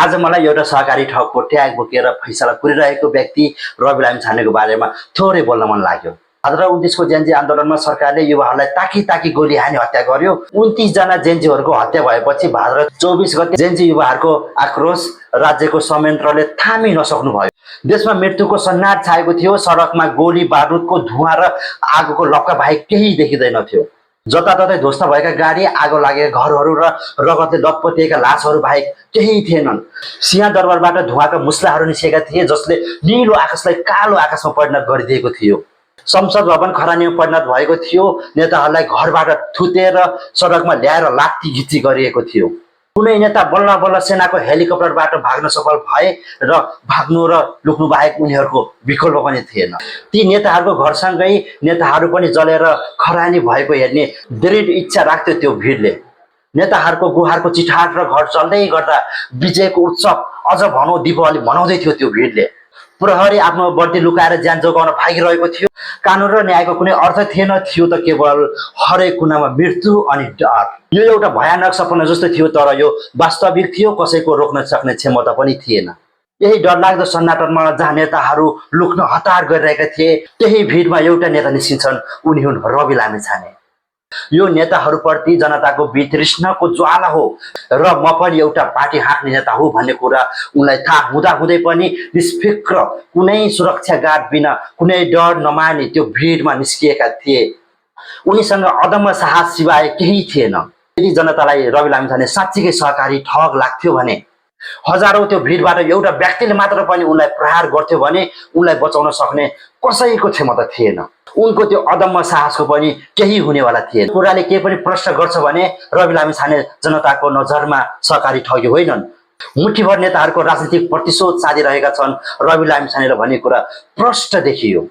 आज मलाई एउटा सहकारी ठगको ट्याग बोकेर फैसला पुरिरहेको व्यक्ति रवि लामिछानेको बारेमा थोरै बोल्न मन लाग्यो। भाद्र 29को जेन्जी आन्दोलनमा सरकारले युवाहरूलाई ताकी ताकी गोली हानी हत्या गर्यो। 29 जना जेन्जीहरूको हत्या भएपछि भाद्र 24 गते जेन्जी युवाहरूको आक्रोश राज्यको संयन्त्रले थामी नसक्नु भयो। देशमा मृत्युको सन्नाट छाएको थियो। सडकमा गोली बारुदको धुवाँ र आगोको लपका बाहेक केही देखिँदैनथ्यो। जताततै ध्वस्त भएका गाडी, आगो लागेका घरहरू र रगतले लतपतिएका लासहरू बाहेक केही थिएनन्। सिंहदरबारबाट धुवाका मुस्लाहरू निस्केका थिए जसले नीलो आकाशलाई कालो आकाशमा परिणत गरिदिएको थियो। संसद भवन खरानीमा परिणत भएको थियो। नेताहरूलाई घरबाट थुतेर सडकमा ल्याएर लात्ती घिच्ची गरिएको थियो। कुनै नेता बल्ल बल्ल सेनाको हेलिकप्टरबाट भाग्न सफल भए र भाग्नु र लुक्नु बाहेक उनीहरूको विकल्प पनि थिएन। ती नेताहरूको घरसँगै नेताहरू पनि जलेर खरानी भएको हेर्ने दृढ इच्छा राख्थ्यो त्यो भिडले। नेताहरूको गुहारको चिठाट र घर चल्दै गर्दा विजयको उत्सव, अझ भनौँ दीपावली मनाउँदै थियो त्यो भिडले। प्रहरी आफ्नो वर्दी लुकाएर ज्यान जोगाउन भागिरहेको थियो। कानुन र न्यायको कुनै अर्थ थिएन, थियो त केवल हरेक कुनामा मृत्यु अनि डर। यो एउटा भयानक सपना जस्तो थियो, तर यो वास्तविक थियो। कसैको रोक्न सक्ने क्षमता पनि थिएन। यही डरलाग्दो सन्नाटनमा जहाँ नेताहरू लुक्न हतार गरिरहेका थिए, त्यही भिडमा एउटा नेता निस्किन्छन्। उनी हुन् रवि लामिछाने। यो नेताहरूप्रति जनताको वितृष्णाको ज्वाला हो र म पनि एउटा पार्टी हाँक्ने नेता हो भन्ने कुरा उनलाई थाहा हुँदाहुँदै पनि निष्फिक्र, कुनै सुरक्षा गार्ड बिना, कुनै डर नमानी त्यो भिडमा निस्किएका थिए। उनीसँग अदम्य साहस सिवाय केही थिएन। यदि जनतालाई रवि लामिछाने साँच्चीकै सहकारी ठग लाग्थ्यो भने, हजारौं त्यो भिडबाट एउटा व्यक्तिले मात्र पनि उनलाई प्रहार गर्थ्यो भने उनलाई बचाउन सक्ने कसैको क्षमता थिएन। उनको त्यो अदम्य साहसको पनि केही हुनेवाला थिएन। कुराले के पनि प्रश्न गर्छ भने रवि लामिछाने जनताको नजरमा सहकारी ठगी होइनन्। मुठीभर नेताहरूको राजनीतिक प्रतिशोध साधिरहेका छन् रवि लामिछानेले भन्ने कुरा प्रष्ट देखियो।